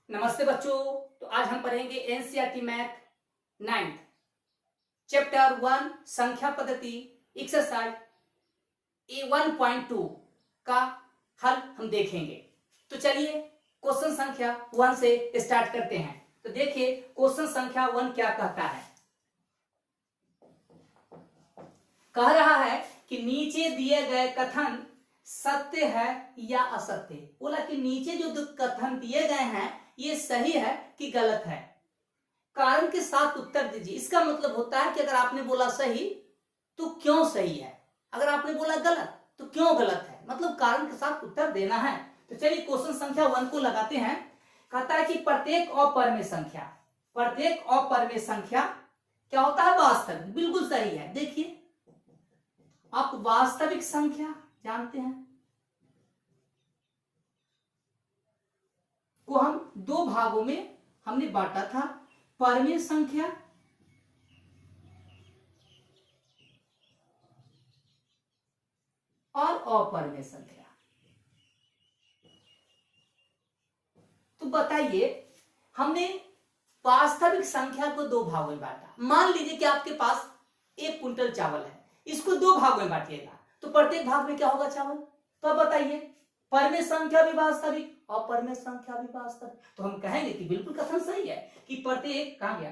नमस्ते बच्चों। तो आज हम पढ़ेंगे एनसीईआरटी मैथ 9th चैप्टर 1 संख्या पद्धति एक्सरसाइज A1.2 का हल हम देखेंगे। तो चलिए क्वेश्चन संख्या 1 से स्टार्ट करते हैं। तो देखिए क्वेश्चन संख्या 1 क्या कहता है। कह रहा है कि नीचे दिए गए कथन सत्य है या असत्य। बोला कि नीचे जो कथन दिए गए हैं ये सही है कि गलत है, कारण के साथ उत्तर दीजिए। इसका मतलब होता है कि अगर आपने बोला सही तो क्यों सही है, अगर आपने बोला गलत तो क्यों गलत है, मतलब कारण के साथ उत्तर देना है। तो चलिए क्वेश्चन संख्या 1 को लगाते हैं। कहता है कि प्रत्येक अपरिमेय संख्या, प्रत्येक अपरिमेय संख्या क्या होता है, वास्तविक। बिल्कुल सही है। देखिए आप वास्तविक संख्या जानते हैं को हम दो भागों में हमने बांटा था, परिमेय संख्या और अपरिमेय संख्या। तो बताइए हमने वास्तविक संख्या को दो भागों में बांटा। मान लीजिए कि आपके पास 1 कुंटल चावल है, इसको दो भागों में बांटिएगा तो प्रत्येक भाग में क्या होगा, चावल। तो अब बताइए परिमेय संख्या भी वास्तविक और परिमेय संख्या भी वास्तविक। तो हम कहेंगे कि बिल्कुल कथन सही है कि प्रत्येक, कहां गया,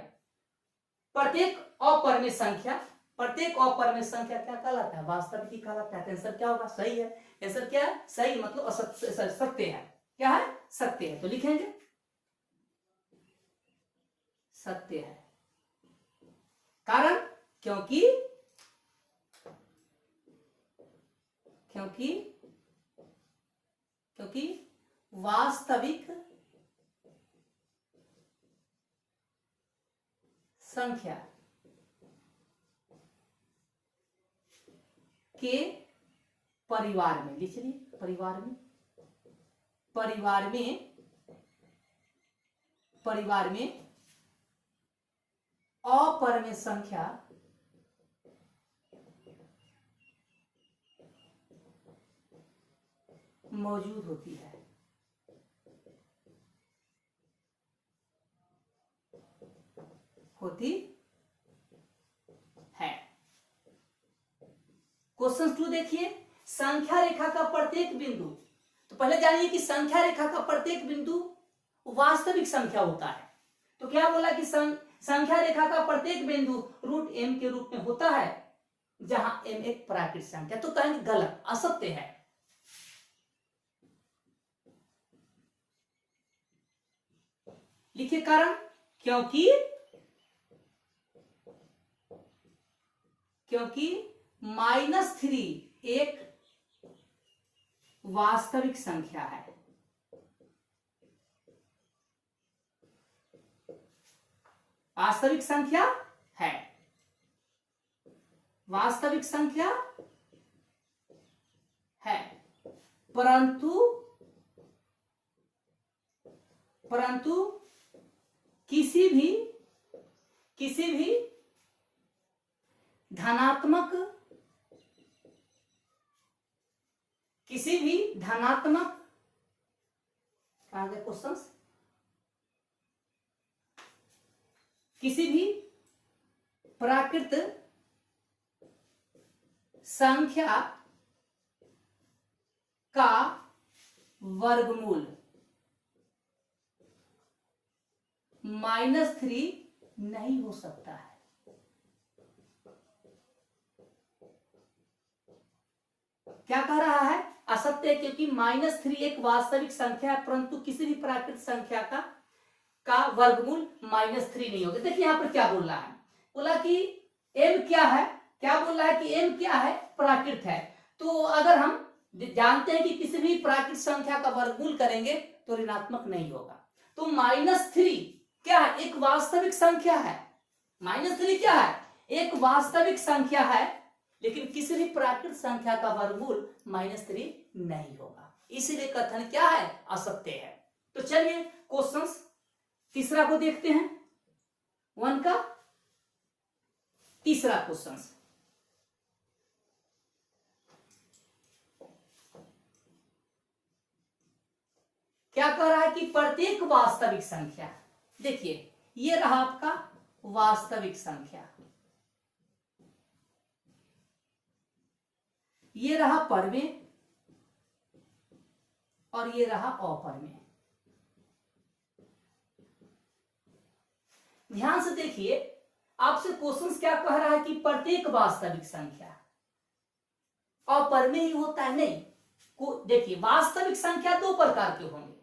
प्रत्येक अपरिमेय संख्या, प्रत्येक अपरिमेय संख्या क्या कहलाता है, वास्तविक ही कहलाता है। आंसर क्या होगा, सही है। आंसर क्या है, सही, मतलब सत्य है। क्या है, सत्य है। तो लिखेंगे सत्य है, कारण क्योंकि क्योंकि क्योंकि वास्तविक संख्या के परिवार में, लिख लीजिए परिवार में, परिवार में अपरिमेय संख्या मौजूद होती है। होती है। क्वेश्चन 2 देखिए, संख्या रेखा का प्रत्येक बिंदु। तो पहले जानिए कि संख्या रेखा का प्रत्येक बिंदु वास्तविक संख्या होता है। तो क्या बोला कि संख्या रेखा का प्रत्येक बिंदु √m के रूप में होता है, जहां m एक प्राकृत संख्या। तो कहेंगे गलत, असत्य है। लिखिए कारण, क्योंकि -3 एक वास्तविक संख्या है। वास्तविक संख्या है, वास्तविक संख्या है, परंतु किसी भी धनात्मक कहा गया क्वेश्चन, किसी भी प्राकृत संख्या का वर्गमूल -3 नहीं हो सकता है। क्या कह रहा है, असत्य है, क्योंकि -3 एक वास्तविक संख्या है, परंतु किसी भी प्राकृत संख्या का वर्गमूल -3 नहीं होगा। देखिए यहां पर क्या बोल रहा है, बोला कि m क्या है, क्या बोल रहा है कि m क्या है, प्राकृत है। तो अगर हम जानते हैं कि किसी भी प्राकृत संख्या का वर्गमूल करेंगे तो ऋणात्मक नहीं होगा। तो -3 क्या है, एक वास्तविक संख्या है। -3 क्या है, एक वास्तविक संख्या है, लेकिन किसी भी प्राकृत संख्या का वर्गमूल -3 नहीं होगा। इसीलिए कथन क्या है, असत्य है। तो चलिए क्वेश्चन तीसरा को देखते हैं। 1 का तीसरा क्वेश्चन, क्या कह रहा है कि प्रत्येक वास्तविक संख्या, देखिए ये रहा आपका वास्तविक संख्या, ये रहा परमेय और ये रहा अपरमेय। ध्यान से देखिए, आपसे क्वेश्चन क्या कह रहा है कि प्रत्येक वास्तविक संख्या, अपरमेय ही होता है नहीं। देखिए वास्तविक संख्या दो प्रकार के होंगे,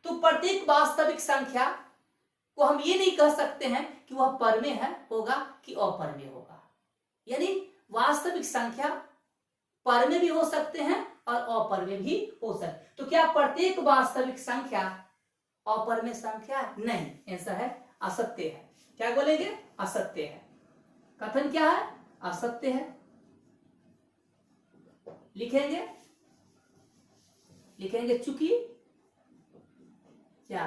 तो प्रत्येक वास्तविक संख्या को हम ये नहीं कह सकते हैं कि वह परमेय है होगा कि अपरमेय होगा। यानी वास्तविक संख्या परमेय भी हो सकते हैं और अपरमेय भी हो सकते। तो क्या प्रत्येक वास्तविक संख्या अपरमेय संख्या? नहीं, ऐसा है असत्य है। क्या बोलेंगे? असत्य है। कथन क्या है? असत्य है। लिखेंगे चूंकि, क्या?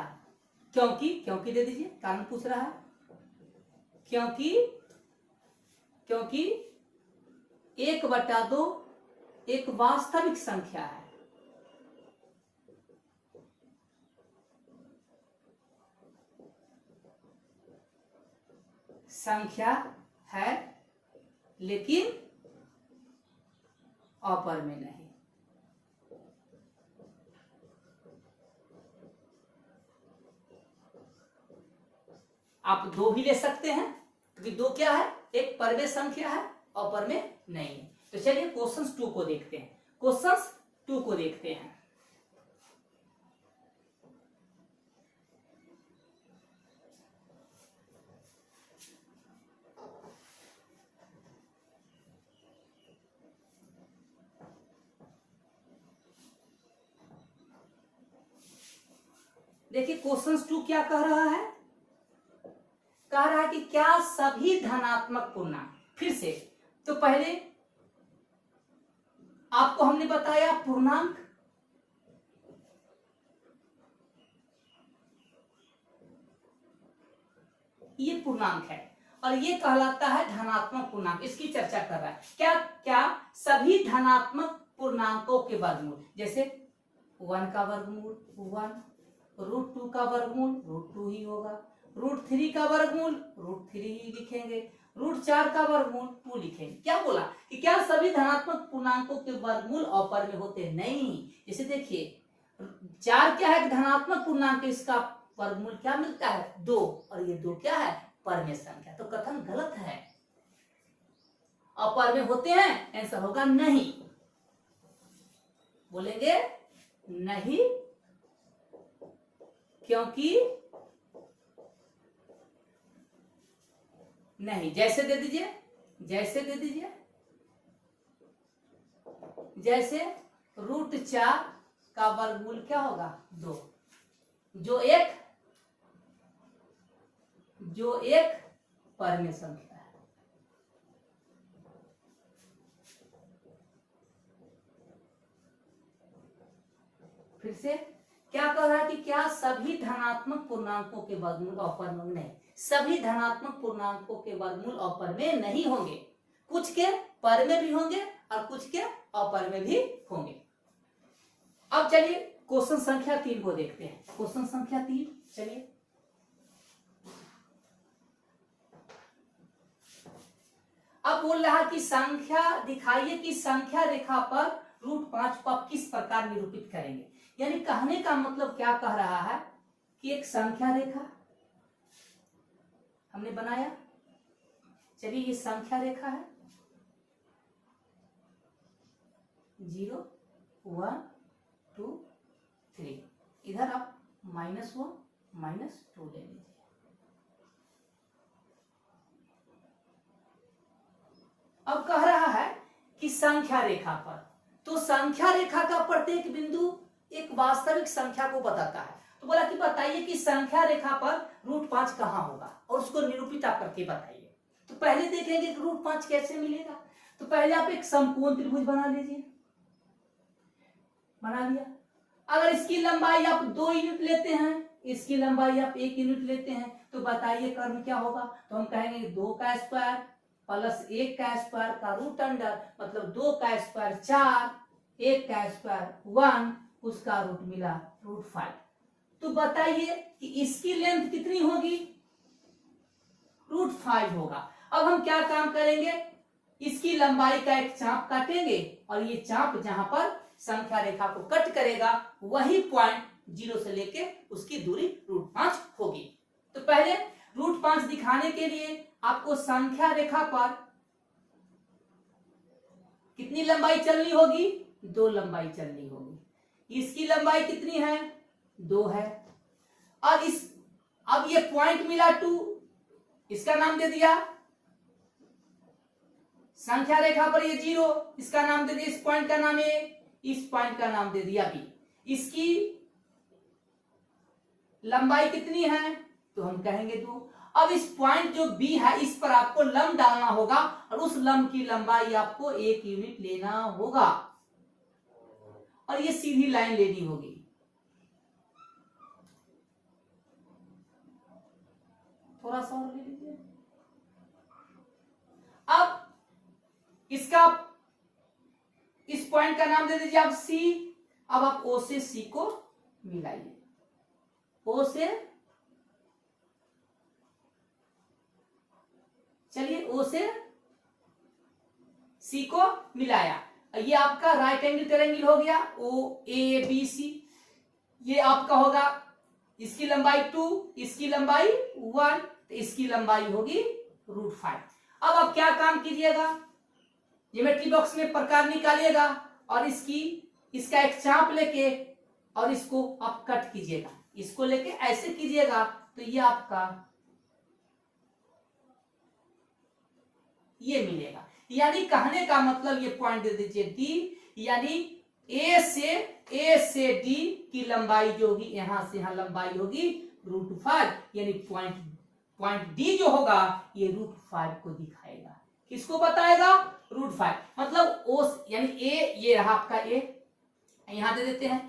क्योंकि दे दीजिए, कारण पूछ रहा है। क्योंकि 1/2 एक वास्तविक संख्या है। संख्या है लेकिन अपरमेय नहीं। आप दो भी ले सकते हैं, क्योंकि दो क्या है? एक परमेय संख्या है, अपरमेय नहीं है। तो चलिए क्वेश्चन 2 को देखते हैं। देखिए क्वेश्चन 2 क्या कह रहा है? कह रहा है कि क्या सभी धनात्मक पूर्णांक, फिर से तो पहले आपको हमने बताया पूर्णांक, ये पूर्णांक है और ये कहलाता है धनात्मक पूर्णांक। इसकी चर्चा कर रहा है। क्या सभी धनात्मक पूर्णांकों के वर्गमूल, जैसे 1 का वर्गमूल 1, √2 का वर्गमूल √2 ही होगा, √3 का वर्गमूल √3 ही लिखेंगे, √4 का वर्गमूल 2 लिखेंगे। क्या बोला कि क्या सभी धनात्मक पूर्णांकों के वर्गमूल अपरमेय होते हैं? नहीं। जैसे देखिए 4 क्या है? धनात्मक पूर्णांक, इसका वर्गमूल क्या मिलता है? 2, और ये 2 क्या है? परमेय संख्या। तो कथन गलत है। अपरमेय होते हैं? ऐसा होगा नहीं। बोलेंगे नहीं, क्योंकि नहीं। जैसे दे दीजिए, जैसे √4 का वर्गमूल क्या होगा? 2, जो एक परमेय संख्या है। फिर से क्या कह रहा है कि क्या सभी धनात्मक पूर्णांकों के वर्गमूल अपरमेय नहीं? सभी धनात्मक पूर्णांकों के वर्गमूल अपरमेय नहीं होंगे। कुछ के परमेय भी होंगे और कुछ के अपरमेय भी होंगे। अब चलिए क्वेश्चन संख्या 3 को देखते हैं। क्वेश्चन संख्या 3, चलिए अब बोल रहा है कि संख्या दिखाइए कि संख्या रेखा पर √5 को आप किस प्रकार निरूपित करेंगे। यानी कहने का मतलब क्या कह रहा है कि एक संख्या रेखा हमने बनाया। चलिए ये संख्या रेखा है, 0 1 2 3, इधर आप -1 -2 ले लीजिए। अब कह रहा है कि संख्या रेखा पर, तो संख्या रेखा का प्रत्येक बिंदु एक वास्तविक संख्या को बताता है। तो बोला कि बताइए कि संख्या रेखा पर √5 कहां होगा और उसको निरूपित आप करके बताइए। तो पहले देखेंगे कि √5 कैसे मिलेगा। तो पहले आप एक समकोण त्रिभुज बना लीजिए। बना लिया। अगर इसकी लंबाई आप 2 यूनिट लेते हैं, इसकी लंबाई आप 1 यूनिट लेते हैं, तो बताइए कर्म क्या होगा। तो हम कहेंगे 2 का स्क्वायर प्लस 1 का स्क्वायर का रूट अंडर, मतलब 2 का स्क्वायर 4, 1 का स्क्वायर 1, उसका रूट मिला √5। तो बताइए कि इसकी लेंथ कितनी होगी, √5 होगा। अब हम क्या काम करेंगे, इसकी लंबाई का एक चाप काटेंगे और ये चाप जहां पर संख्या रेखा को कट करेगा वही पॉइंट 0 से लेके उसकी दूरी √5 होगी। तो पहले √5 दिखाने के लिए आपको संख्या रेखा पर कितनी लंबाई चलनी होगी, 2 लंबाई चलनी होगी। इसकी लंबाई कितनी है, 2 है। और अब ये पॉइंट मिला 2, इसका नाम दे दिया संख्या रेखा पर ये 0, इसका नाम दे दिया, इस पॉइंट का नाम A, इस पॉइंट का नाम दे दिया B। इसकी लंबाई कितनी है, तो हम कहेंगे 2। अब इस पॉइंट जो B है इस पर आपको लंब डालना होगा और उस लंब की लंबाई आपको 1 यूनिट लेना होगा और ये सीधी लाइन लेनी होगी। थोड़ा सा और ले लीजिए। अब इसका इस पॉइंट का नाम दे दीजिए आप C। अब आप O से C को मिलाइए, O से चलिए O से C को मिलाया, ये आपका राइट एंगल ट्रायंगल हो गया OABC। ये आपका होगा, इसकी लंबाई 2, इसकी लंबाई 1, तो इसकी लंबाई होगी √5। अब आप क्या काम कीजिएगा, ज्योमेट्री बॉक्स में प्रकार निकालिएगा और इसका एक चाप लेके और इसको आप कट कीजिएगा, इसको लेके ऐसे कीजिएगा तो ये आपका ये मिलेगा। यानी कहने का मतलब ये पॉइंट दे दीजिए D, यानी A से D की लंबाई जो होगी यहां से यहां लंबाई होगी √5, यानी पॉइंट D जो होगा ये √5 को दिखाएगा। किसको बताएगा, √5। मतलब O यानी A, ये रहा आपका A, यहां दे देते हैं।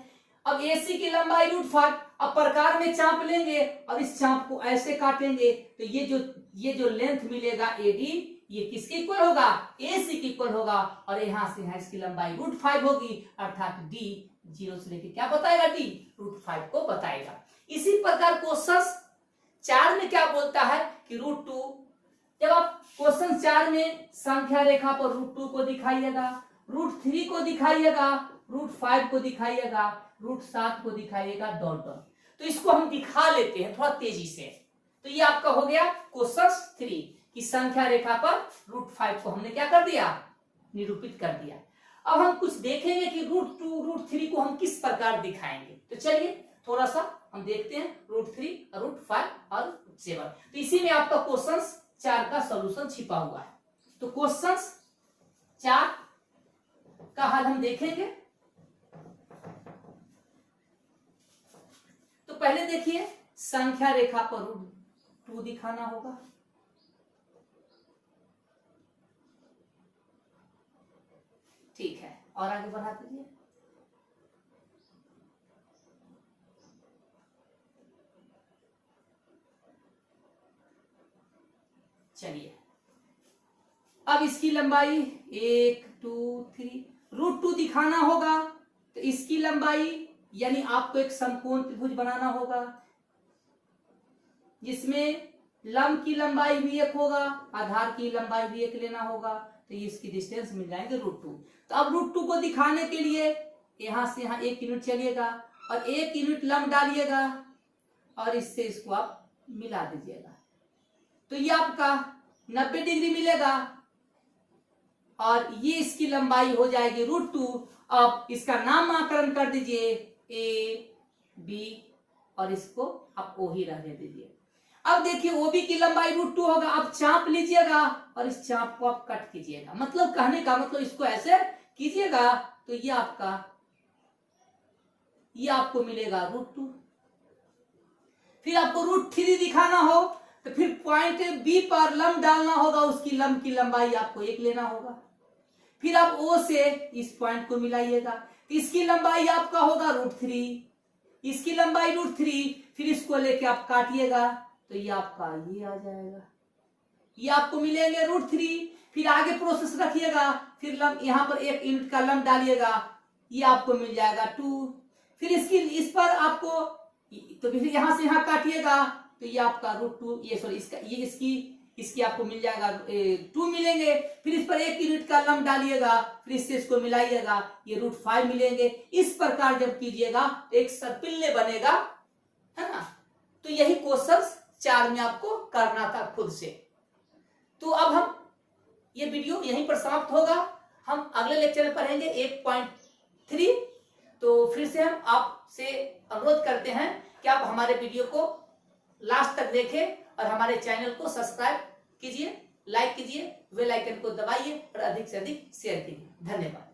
अब AC की लंबाई √5। अब प्रकार में चाप लेंगे और इस चाप को ऐसे काटेंगे तो ये जो लेंथ मिलेगा AD, ये किसके इक्वल होगा, AC के इक्वल होगा और यहां से यहां इसकी लंबाई √5 होगी, अर्थात D 0 से लेके क्या बताएगा, D √5 को बताएगा। इसी प्रकार क्वेश्चन 4 में क्या बोलता है कि √2, जब आप क्वेश्चन 4 में संख्या रेखा पर √2 को दिखाइएगा, √3 को दिखाइएगा, √5 को दिखाइएगा, √7 को दिखाइएगा, डॉट डॉट। तो इसको हम दिखा लेते हैं थोड़ा तेजी से। तो ये आपका हो गया क्वेश्चन 3 कि संख्या रेखा पर √5 को हमने क्या कर दिया, निरूपित कर दिया। अब हम कुछ देखेंगे कि √2, √3 को हम किस प्रकार दिखाएंगे। तो चलिए थोड़ा सा हम देखते हैं √3 और √5 और 7। तो इसी में आपका क्वेश्चन 4 का सॉल्यूशन छिपा हुआ है। तो क्वेश्चन 4 का हल हम देखेंगे। तो पहले देखिए संख्या रेखा पर √2 दिखाना होगा। ठीक है, और आगे बढ़ा दीजिए। चलिए अब इसकी लंबाई 1, 2, 3, √2 दिखाना होगा। तो इसकी लंबाई यानी आपको एक समकोण त्रिभुज बनाना होगा जिसमें लंब की लंबाई भी 1 होगा, आधार की लंबाई भी 1 लेना होगा। तो ये इसकी डिस्टेंस मिल जाएंगे √2। तो अब √2 को दिखाने के लिए यहां से यहां 1 यूनिट चलिएगा और 1 यूनिट लंब डालिएगा और इससे इसको आप मिला दीजिएगा। तो ये आपका 90 डिग्री मिलेगा और ये इसकी लंबाई हो जाएगी √2। अब इसका नामकरण कर दीजिए A, B और इसको आप O ही रहने दीजिए। अब देखिए OB की लंबाई √2 होगा। अब चाप लीजिएगा और इस चाप को आप कट कीजिएगा। मतलब कहने का मतलब इसको ऐसे कीजिएगा तो ये आपको मिलेगा √2। फिर आपको √3 दिखाना हो तो फिर पॉइंट B पर लंब डालना होगा, उसकी लंब की लंबाई आपको 1 लेना होगा। फिर आप O से इस पॉइंट को मिलाइएगा तो इसकी लंबाई आपका होगा √3, इसकी लंबाई √3। फिर इसको लेके आप काटिएगा तो ये आपका ये आ जाएगा, ये आपको मिलेंगे √3। फिर आगे प्रोसेस रखिएगा, फिर लंब यहां पर 1 यूनिट का लंब डालिएगा, ये आपको मिल जाएगा 2। फिर इस पर आपको तो फिर यहां से यहां काटिएगा तो ये आपका √2, ये सॉरी इसका ये इसकी आपको मिल जाएगा 2 मिलेंगे। फिर इस पर 1 यूनिट का लंब डालिएगा, फिर इससे इसको मिलाइएगा, ये √5 मिलेंगे। इस प्रकार जब कीजिएगा तो एक सर्पिल्य बनेगा, है ना। तो यही क्वेश्चन 4 में आपको करना था खुद से। तो अब हम ये वीडियो यहीं पर समाप्त होगा। हम अगले लेक्चर में पढ़ेंगे 8.3। तो फिर से हम आपसे अनुरोध करते हैं कि आप हमारे वीडियो को लास्ट तक देखें और हमारे चैनल को सब्सक्राइब कीजिए, लाइक कीजिए, बेल आइकन को दबाइए और अधिक से अधिक शेयर कीजिए। धन्यवाद।